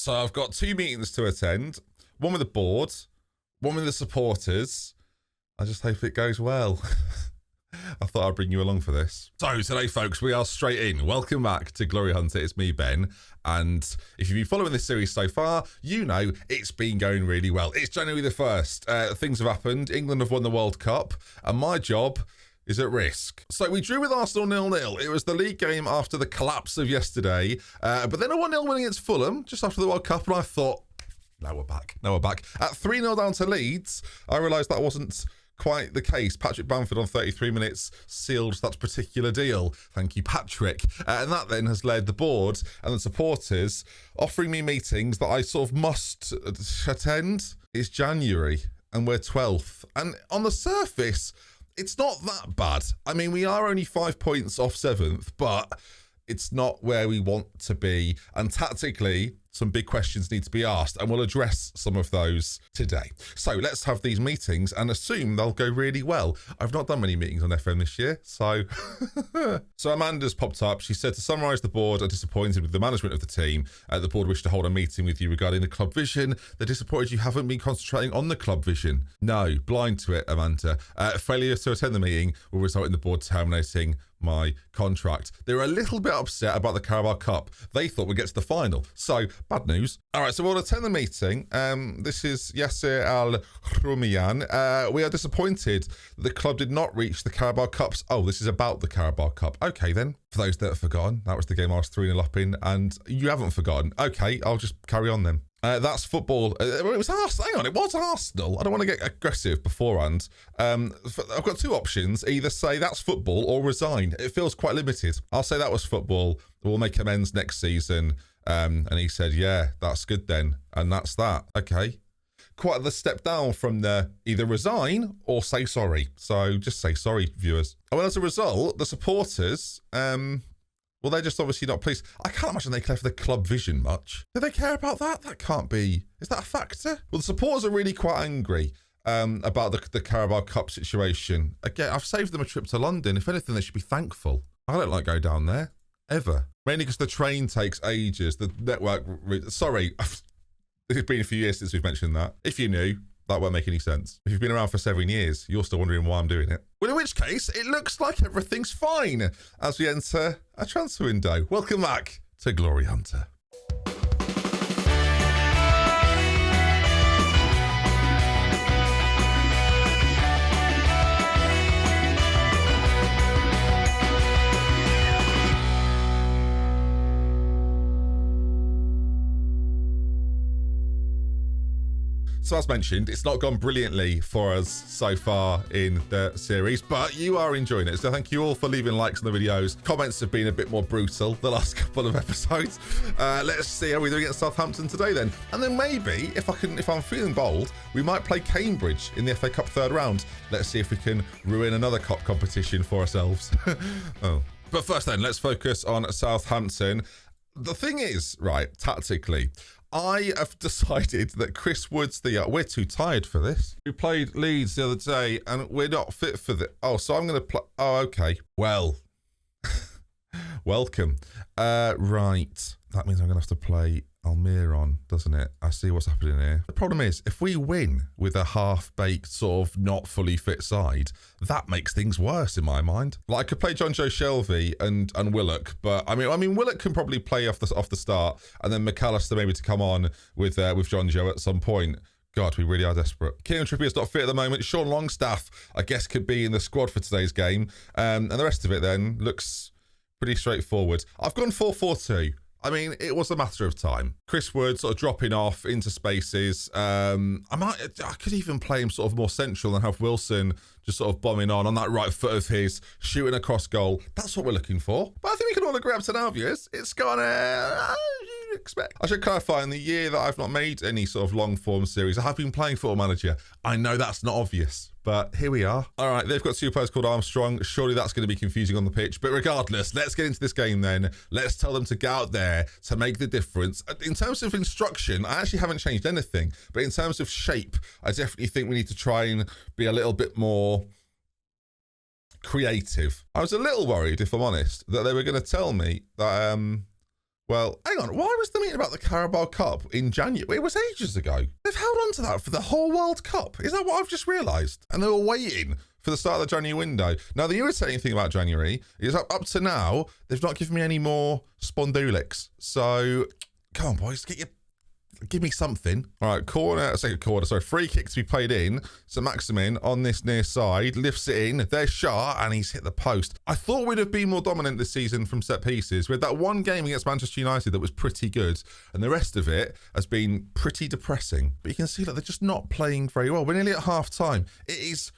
So I've got 2 meetings to attend. One with the board, one with the supporters. I just hope it goes well. I thought I'd bring you along for this. So today, folks, we are straight in. Welcome back to Glory Hunter. It's me, Ben. And if you've been following this series so far, you know it's been going really well. It's January the 1st. Things have happened. England have won the World Cup. And my job is at risk. So we drew with Arsenal 0-0. It was the league game after the collapse of yesterday. But then a 1-0 win against Fulham just after the World Cup. And I thought, now we're back. At 3-0 down to Leeds, I realised that wasn't quite the case. Patrick Bamford on 33 minutes sealed that particular deal. Thank you, Patrick. And that then has led the board and the supporters offering me meetings that I sort of must attend. It's January and we're 12th. And on the surface, it's not that bad. I mean, we are only 5 points off 7th, but it's not where we want to be. And tactically, some big questions need to be asked, and we'll address some of those today. So let's have these meetings and assume they'll go really well. I've not done many meetings on FM this year, so... So Amanda's popped up. She said, to summarise, the board are disappointed with the management of the team. The board wish to hold a meeting with you regarding the club vision. They're disappointed you haven't been concentrating on the club vision. No, blind to it, Amanda. Failure to attend the meeting will result in the board terminating my contract. They were a little bit upset about the Carabao Cup. They thought we'd get to the final. So, bad news. All right, so we'll attend the meeting. This is Yasser Al-Rumiyan. We are disappointed that the club did not reach the Carabao Cups. Oh, this is about the Carabao Cup. Okay, then. For those that have forgotten, that was the game I was 3-0 up in, and you haven't forgotten. Okay, I'll just carry on then. That's football. It was Arsenal. Hang on, it was Arsenal. I don't want to get aggressive beforehand. I've got 2 options. Either say that's football or resign. It feels quite limited. I'll say that was football. We'll make amends next season. And he said, yeah, that's good then. And that's that. Okay. Quite the step down from the either resign or say sorry. So just say sorry, viewers. And well, as a result, the supporters... well, they're just obviously not pleased. I can't imagine they care for the club vision much. Do they care about that? That can't be. Is that a factor? Well, the supporters are really quite angry about the Carabao Cup situation. Again, I've saved them a trip to London. If anything, they should be thankful. I don't like going down there, ever. Mainly because the train takes ages. The network... Sorry, it's been a few years since we've mentioned that. If you knew, that won't make any sense. If you've been around for 7 years, you're still wondering why I'm doing it. Well, in which case, it looks like everything's fine as we enter a transfer window. Welcome back to Glory Hunter. So as mentioned, it's not gone brilliantly for us so far in the series, but you are enjoying it. So thank you all for leaving likes on the videos. Comments have been a bit more brutal the last couple of episodes. Let's see how we're doing against Southampton today then. And then maybe, if I'm feeling bold, we might play Cambridge in the FA Cup 3rd round. Let's see if we can ruin another cup competition for ourselves. Oh. But first then, let's focus on Southampton. The thing is, right, tactically, I have decided that Chris Wood's we're too tired for this. We played Leeds the other day and we're not fit for this. Oh, so I'm going to play. Oh, okay. Well, welcome. Right. That means I'm going to have to play Almiron, doesn't it? I see what's happening here. The problem is, if we win with a half-baked, sort of not fully fit side, that makes things worse in my mind. Like, I could play John Joe Shelvey and Willock, but I mean, Willock can probably play off the start, and then McAllister maybe to come on with John Joe at some point. God, we really are desperate. Kieran Trippier's not fit at the moment. Sean Longstaff, I guess, could be in the squad for today's game, and the rest of it then looks pretty straightforward. I've gone 4-4-2. I mean, it was a matter of time. Chris Wood sort of dropping off into spaces. I could even play him sort of more central and have Wilson just sort of bombing on that right foot of his, shooting across goal. That's what we're looking for. But I think we can all agree up to now, viewers. It's gone you expect. I should clarify, in the year that I've not made any sort of long form series, I have been playing Football Manager. I know that's not obvious, but here we are. All right, they've got 2 players called Armstrong. Surely that's going to be confusing on the pitch. But regardless, let's get into this game then. Let's tell them to get out there to make the difference. In terms of instruction, I actually haven't changed anything. But in terms of shape, I definitely think we need to try and be a little bit more creative. I was a little worried, if I'm honest, that they were going to tell me that Well, hang on. Why was the meeting about the Carabao Cup in January? It was ages ago. They've held on to that for the whole World Cup. Is that what I've just realised? And they were waiting for the start of the January window. Now, the irritating thing about January is up to now, they've not given me any more Spondulics. So, come on, boys, give me something. All right, free kick to be played in. So Maximin on this near side, lifts it in. There's Shah, and he's hit the post. I thought we'd have been more dominant this season from set pieces. We had that one game against Manchester United that was pretty good, and the rest of it has been pretty depressing. But you can see that they're just not playing very well. We're nearly at half time. It is...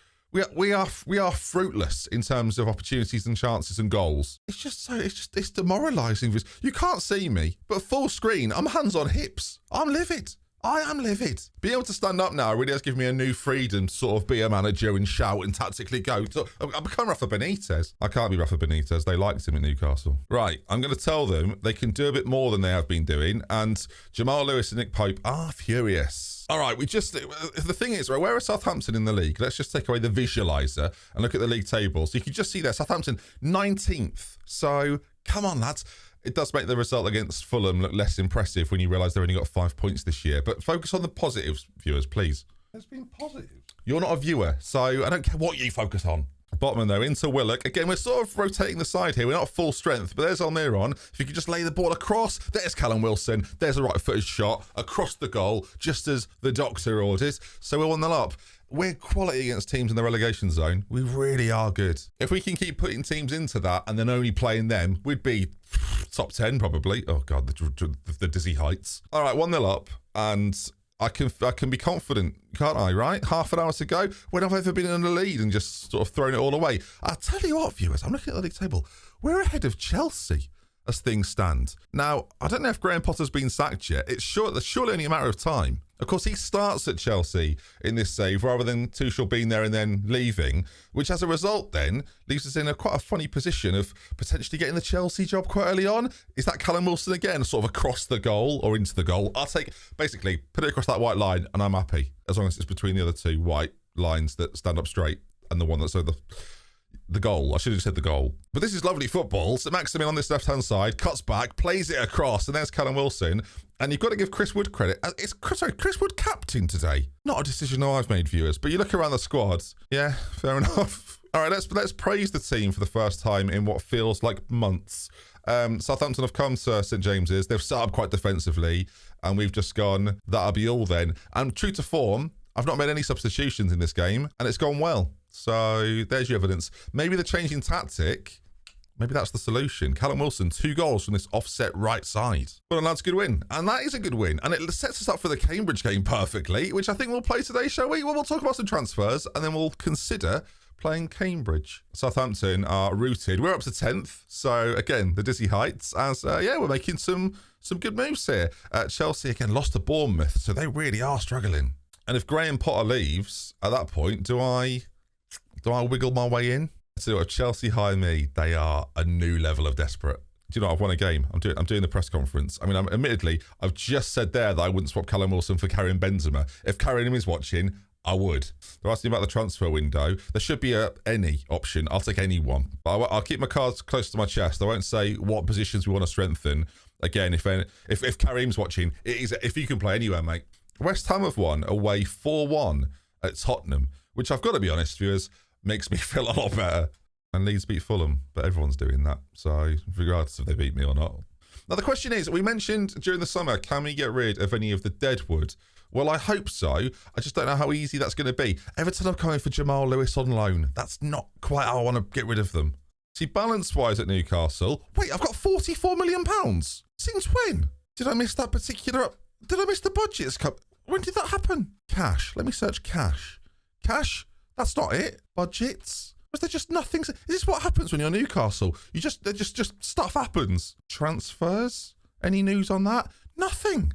We are fruitless in terms of opportunities and chances and goals. It's demoralising. You can't see me, but full screen, I'm hands on hips. I'm livid. I am livid. Being able to stand up now really has given me a new freedom to sort of be a manager and shout and tactically go. I've become Rafa Benitez. I can't be Rafa Benitez. They liked him at Newcastle. Right, I'm going to tell them they can do a bit more than they have been doing, and Jamal Lewis and Nick Pope are furious. All right, the thing is, right, where are Southampton in the league? Let's just take away the visualiser and look at the league table. So you can just see there, Southampton 19th. So come on, lads. It does make the result against Fulham look less impressive when you realise they've only got 5 points this year. But focus on the positives, viewers, please. There's been positives. You're not a viewer, so I don't care what you focus on. Botman, though, into Willock. Again, we're sort of rotating the side here. We're not full strength, but there's Almiron. If you could just lay the ball across, there's Callum Wilson. There's a right-footed shot across the goal, just as the doctor orders. So we're 1-0 up. We're quality against teams in the relegation zone. We really are good. If we can keep putting teams into that and then only playing them, we'd be top 10 probably. Oh, God, the dizzy heights. All right, 1-0 up, and I can be confident, can't I, right? Half an hour to go. When have I ever been in the lead and just sort of thrown it all away? I'll tell you what, viewers, I'm looking at the league table. We're ahead of Chelsea as things stand. Now, I don't know if Graham Potter's been sacked yet. It's surely only a matter of time. Of course, he starts at Chelsea in this save rather than Tuchel being there and then leaving, which as a result then leaves us in quite a funny position of potentially getting the Chelsea job quite early on. Is that Callum Wilson again, sort of across the goal or into the goal? I'll basically put it across that white line and I'm happy, as long as it's between the other two white lines that stand up straight and the one that's over the goal. I should have said the goal. But this is lovely football. So Maximin on this left-hand side, cuts back, plays it across, and there's Callum Wilson. And you've got to give Chris Wood credit. Chris Wood captain today. Not a decision I've made, viewers. But you look around the squad. Yeah, fair enough. All right, let's praise the team for the first time in what feels like months. Southampton have come to St James's. They've set up quite defensively. And we've just gone, that'll be all then. And true to form, I've not made any substitutions in this game. And it's gone well. So there's your evidence. Maybe the changing tactic, maybe that's the solution. Callum Wilson, 2 goals from this offset right side. Well, that's a good win. And that is a good win. And it sets us up for the Cambridge game perfectly, which I think we'll play today, shall we? Well, we'll talk about some transfers and then we'll consider playing Cambridge. Southampton are rooted. We're up to 10th. So again, the dizzy heights as, we're making some good moves here. Chelsea, again, lost to Bournemouth. So they really are struggling. And if Graham Potter leaves, at that point, do I wiggle my way in? So if Chelsea hire me, they are a new level of desperate. Do you know, I've won a game. I'm doing the press conference. I mean, admittedly, I've just said there that I wouldn't swap Callum Wilson for Karim Benzema. If Karim is watching, I would. They're asking about the transfer window. There should be any option. I'll take any one. But I'll keep my cards close to my chest. I won't say what positions we want to strengthen. Again, if Karim's watching, if you can play anywhere, mate. West Ham have won away 4-1 at Tottenham, which I've got to be honest, viewers, makes me feel a lot better. And Leeds beat Fulham, but everyone's doing that. So regardless if they beat me or not. Now the question is, we mentioned during the summer, can we get rid of any of the deadwood? Well, I hope so. I just don't know how easy that's going to be. Everton are coming for Jamal Lewis on loan. That's not quite how I want to get rid of them. See, balance-wise at Newcastle, wait, I've got £44 million. Since when? Did I miss that particular... Did I miss the budgets? When did that happen? Cash. Let me search cash. Cash? That's not it. Budgets? Was there just nothing? Is this what happens when you're Newcastle? Just stuff happens. Transfers? Any news on that? Nothing.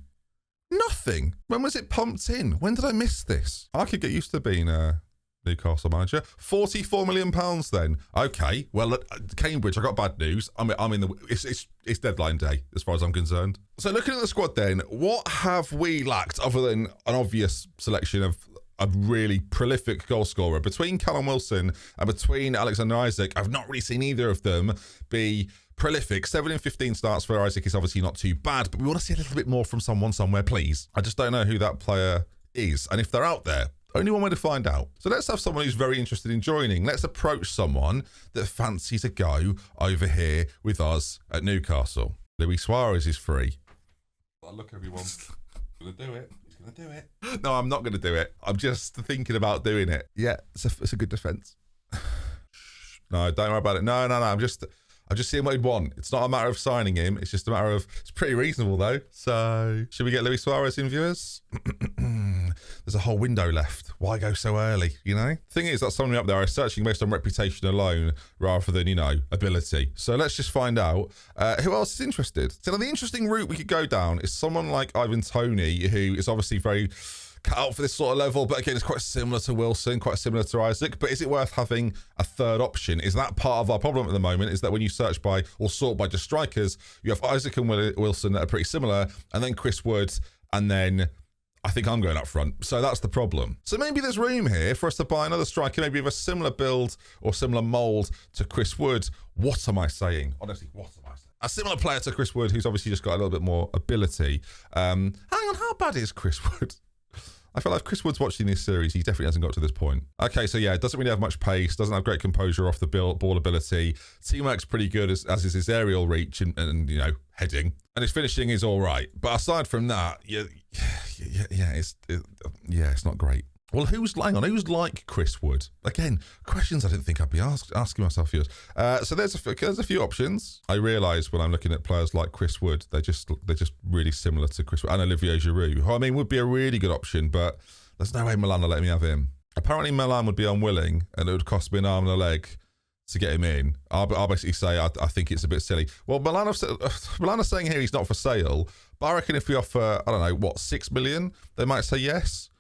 When was it pumped in? When did I miss this? I could get used to being a Newcastle manager. £44 million then. Okay. Well, at Cambridge, I got bad news. It's deadline day as far as I'm concerned. So looking at the squad then, what have we lacked other than an obvious selection of a really prolific goal scorer? Between Callum Wilson and between Alexander Isak, I've not really seen either of them be prolific. 7 in 15 starts for Isaac is obviously not too bad, but we want to see a little bit more from someone somewhere, please. I just don't know who that player is. And if they're out there, only one way to find out. So let's have someone who's very interested in joining. Let's approach someone that fancies a go over here with us at Newcastle. Luis Suarez is free. Look, everyone. He's going to do it. He's going to do it. No, I'm not going to do it. I'm just thinking about doing it. Yeah, it's a good defence. No, don't worry about it. No. I'm just seeing what he'd want. It's not a matter of signing him. It's just a matter of, it's pretty reasonable though. So should we get Luis Suarez in, viewers? There's a whole window left. Why go so early, you know? Thing is, that someone up there is searching based on reputation alone rather than, you know, ability. So let's just find out who else is interested. So now the interesting route we could go down is someone like Ivan Toney, who is obviously very cut out for this sort of level, but again, it's quite similar to Wilson, quite similar to Isaac. But is it worth having a third option? Is that part of our problem at the moment? Is that when you search by or sort by just strikers, you have Isaac and Wilson that are pretty similar, and then Chris Wood, and then I think I'm going up front. So that's the problem. So maybe there's room here for us to buy another striker, maybe of a similar build or similar mould to Chris Wood. What am I saying? Honestly, what am I saying? A similar player to Chris Wood, who's obviously just got a little bit more ability. Hang on, how bad is Chris Wood? I feel like if Chris Wood's watching this series, he definitely hasn't got to this point. Okay, so yeah, doesn't really have much pace, doesn't have great composure off the ball ability. Teamwork's pretty good, as is his aerial reach and you know, heading. And his finishing is all right. But aside from that, it's not great. Well, who's like Chris Wood? Again, questions I didn't think I'd be asking myself here. So there's a few options. I realise when I'm looking at players like Chris Wood, they're just really similar to Chris Wood and Olivier Giroud, who I mean would be a really good option, but there's no way Milan will let me have him. Apparently Milan would be unwilling, and it would cost me an arm and a leg to get him in. I'll basically say I think it's a bit silly. Well, Milan are saying here he's not for sale, but I reckon if we offer, I don't know, what, 6 million, they might say yes.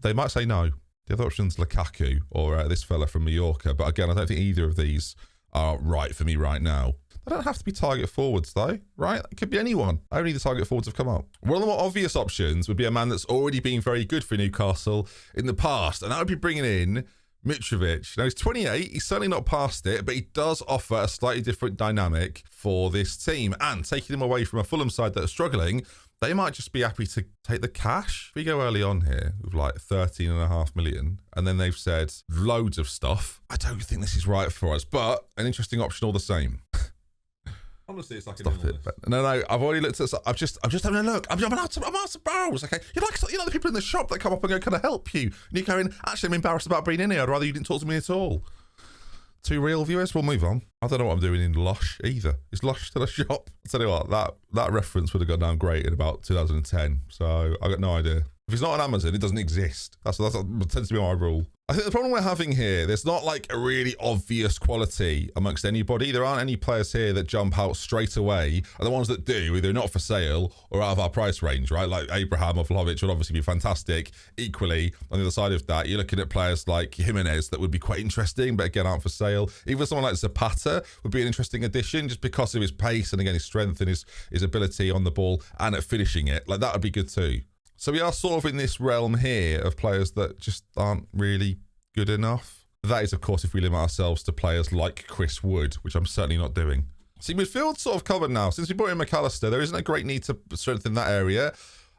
They might say no. The other option's Lukaku or this fella from Mallorca. But again, I don't think either of these are right for me right now. They don't have to be target forwards though, right? It could be anyone. Only the target forwards have come up. One of the more obvious options would be a man that's already been very good for Newcastle in the past. And that would be bringing in Mitrovic. Now he's 28, he's certainly not past it, but he does offer a slightly different dynamic for this team. And taking him away from a Fulham side that are struggling, they might just be happy to take the cash. We go early on here with like 13.5 million, and then they've said loads of stuff. I don't think this is right for us, but an interesting option all the same. Honestly, it's like No, I've already looked at. I'm just having a look. I'm out to barrels. Okay, you're like the people in the shop that come up and go, "Can I help you?" And you're going, "Actually, I'm embarrassed about being in here. I'd rather you didn't talk to me at all." Two real viewers. We'll move on. I don't know what I'm doing in Lush either. Is Lush still a shop? I tell you what, that reference would have gone down great in about 2010. So I got no idea. If it's not on Amazon, it doesn't exist. That tends to be my rule. I think the problem we're having here, there's not like a really obvious quality amongst anybody. There aren't any players here that jump out straight away. And the ones that do, either not for sale or out of our price range, right? Like Abraham or Vlahovic would obviously be fantastic. Equally, on the other side of that, you're looking at players like Jimenez that would be quite interesting, but again, aren't for sale. Even someone like Zapata would be an interesting addition just because of his pace and again, his strength and his ability on the ball and at finishing it. Like that would be good too. So we are sort of in this realm here of players that just aren't really good enough. That is, of course, if we limit ourselves to players like Chris Wood, which I'm certainly not doing. See, midfield's sort of covered now. Since we brought in McAllister, there isn't a great need to strengthen that area.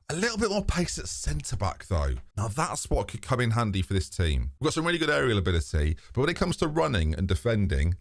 A little bit more pace at centre-back, though. Now, that's what could come in handy for this team. We've got some really good aerial ability, but when it comes to running and defending,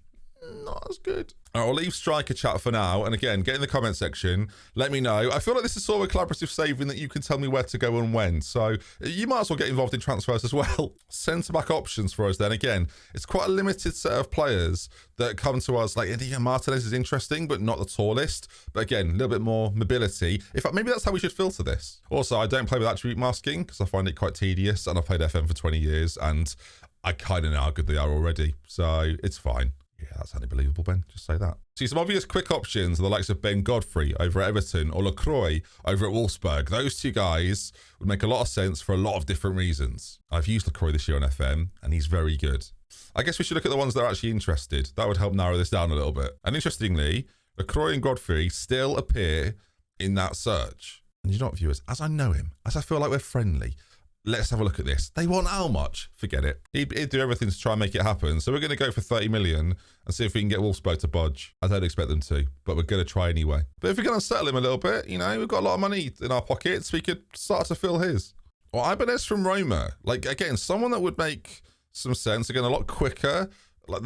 not as good. I'll leave striker chat for now. And again, get in the comment section. Let me know. I feel like this is sort of a collaborative saving that you can tell me where to go and when. So you might as well get involved in transfers as well. Centre-back options for us then. Again, it's quite a limited set of players that come to us. Like Indiana Martinez is interesting, but not the tallest. But again, a little bit more mobility. In fact, maybe that's how we should filter this. Also, I don't play with attribute masking because I find it quite tedious. And I've played FM for 20 years and I kind of know how good they are already. So it's fine. Yeah, that's unbelievable, Ben. Just say that. See, some obvious quick options are the likes of Ben Godfrey over at Everton or Lacroix over at Wolfsburg. Those two guys would make a lot of sense for a lot of different reasons. I've used Lacroix this year on FM, and he's very good. I guess we should look at the ones that are actually interested. That would help narrow this down a little bit. And interestingly, Lacroix and Godfrey still appear in that search. And you know what, viewers? As I know him, as I feel like we're friendly, let's have a look at this. They want how much? Forget it. He'd do everything to try and make it happen. So we're going to go for 30 million and see if we can get Wolfsburg to budge. I don't expect them to, but we're going to try anyway. But if we're going to settle him a little bit, you know, we've got a lot of money in our pockets. We could start to fill his. Or Ibanez from Roma. Like, again, someone that would make some sense. Again, a lot quicker. Like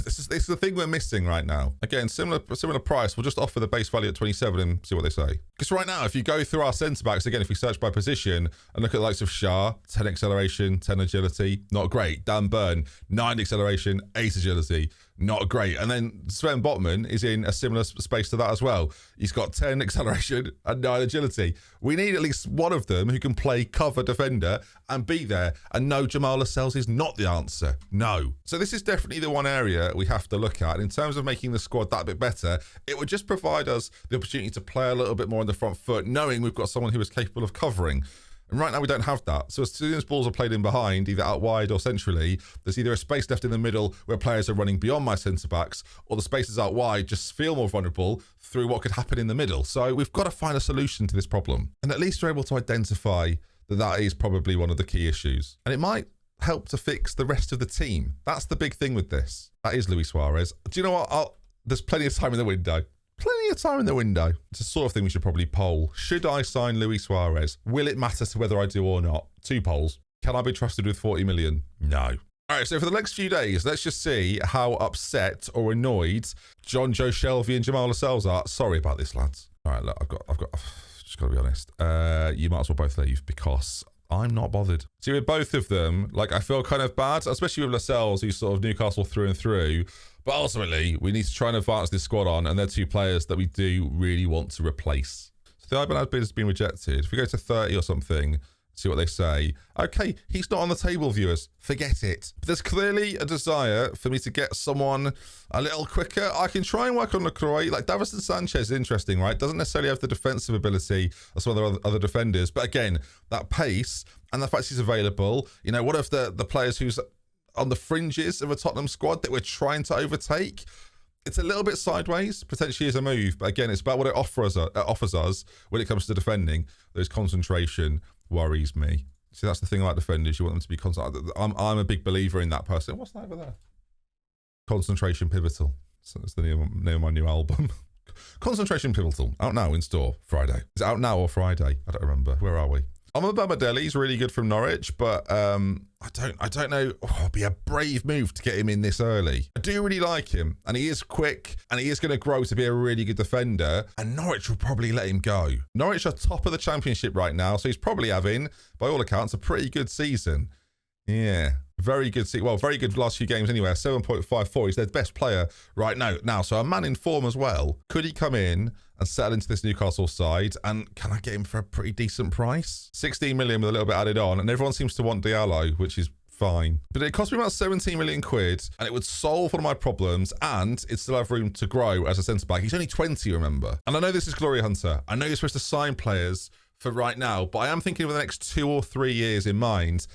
this is the thing we're missing right now. Again, similar price. We'll just offer the base value at 27 and see what they say. Because right now, if you go through our centre backs, again, if we search by position and look at the likes of Shah, 10 acceleration, 10 agility, not great. Dan Burn, 9 acceleration, 8 agility, not great. And then Sven Botman is in a similar space to that as well. He's got 10 acceleration and 9 agility. We need at least one of them who can play cover defender and be there. And no, Jamal Lascelles is not the answer. No. So this is definitely the one area we have to look at. In terms of making the squad that bit better, it would just provide us the opportunity to play a little bit more on the front foot, knowing we've got someone who is capable of covering. And right now we don't have that. So as soon as balls are played in behind, either out wide or centrally, there's either a space left in the middle where players are running beyond my centre-backs, or the spaces out wide just feel more vulnerable through what could happen in the middle. So we've got to find a solution to this problem. And at least we're able to identify that is probably one of the key issues. And it might help to fix the rest of the team. That's the big thing with this. That is Luis Suarez. Do you know what? There's plenty of time in the window. Plenty of time in the window. It's the sort of thing we should probably poll. Should I sign Luis Suarez? Will it matter to whether I do or not? 2 polls. Can I be trusted with 40 million? No. All right, so for the next few days, let's just see how upset or annoyed John Joe Shelby and Jamal Lascelles are. Sorry about this, lads. All right, look, I've just got to be honest. You might as well both leave because I'm not bothered. See, with both of them, like, I feel kind of bad, especially with Lascelles, who's sort of Newcastle through and through. But ultimately, we need to try and advance this squad on, and they're 2 players that we do really want to replace. So the Ibanez bid has been rejected. If we go to 30 or something, see what they say. Okay, he's not on the table, viewers. Forget it. But there's clearly a desire for me to get someone a little quicker. I can try and work on LaCroix. Like, Davinson Sanchez is interesting, right? Doesn't necessarily have the defensive ability of some of the other defenders. But again, that pace and the fact he's available. You know, what if the players who's on the fringes of a Tottenham squad that we're trying to overtake? It's a little bit sideways, potentially as a move. But again, it's about what it offers us when it comes to defending. Those concentration worries me. See, that's the thing about defenders. You want them to be constant. I'm a big believer in that person. What's that over there? Concentration Pivotal. So that's the name of my new album. Concentration Pivotal. Out now in store Friday. Is it out now or Friday? I don't remember. Where are we? Bamadelli is really good from Norwich, but I don't know. Oh, it'd be a brave move to get him in this early. I do really like him, and he is quick, and he is going to grow to be a really good defender, and Norwich will probably let him go. Norwich are top of the Championship right now, so he's probably having, by all accounts, a pretty good season. Yeah, very good. Well, very good last few games anyway. 7.54. He's their best player right now. So a man in form as well. Could he come in and settle into this Newcastle side? And can I get him for a pretty decent price? 16 million with a little bit added on. And everyone seems to want Diallo, which is fine. But it cost me about 17 million quid, and it would solve one of my problems, and it still have room to grow as a centre-back. He's only 20, remember? And I know this is Glory Hunter. I know you're supposed to sign players for right now, but I am thinking of the next 2 or 3 years in mind.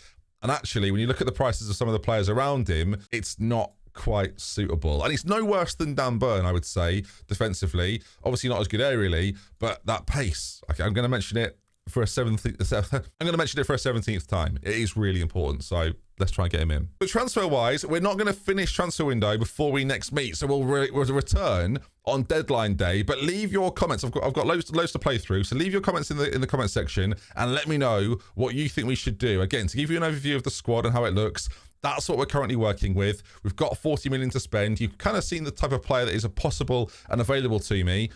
And actually, when you look at the prices of some of the players around him, it's not quite suitable. And he's no worse than Dan Burn, I would say, defensively. Obviously not as good aerially, but that pace. Okay, I'm going to mention it for a 17th time. It is really important. So let's try and get him in. But transfer-wise, we're not going to finish transfer window before we next meet. So we'll return on deadline day. But leave your comments. I've got loads to play through. So leave your comments in the comment section and let me know what you think we should do. Again, to give you an overview of the squad and how it looks. That's what we're currently working with. We've got 40 million to spend. You've kind of seen the type of player that is possible and available to me.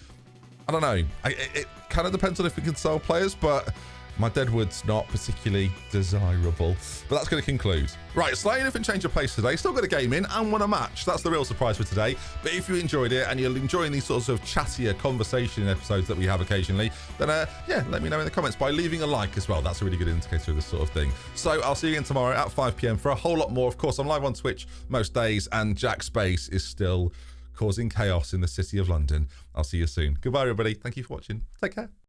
I don't know. It kind of depends on if we can sell players, but my Deadwood's not particularly desirable. But that's going to conclude. Right, slightly different change of pace today. Still got a game in and won a match. That's the real surprise for today. But if you enjoyed it and you're enjoying these sorts of chattier conversation episodes that we have occasionally, then yeah, let me know in the comments by leaving a like as well. That's a really good indicator of this sort of thing. So I'll see you again tomorrow at 5 p.m. for a whole lot more. Of course, I'm live on Twitch most days, and Jack Space is still causing chaos in the city of London. I'll see you soon. Goodbye, everybody. Thank you for watching. Take care.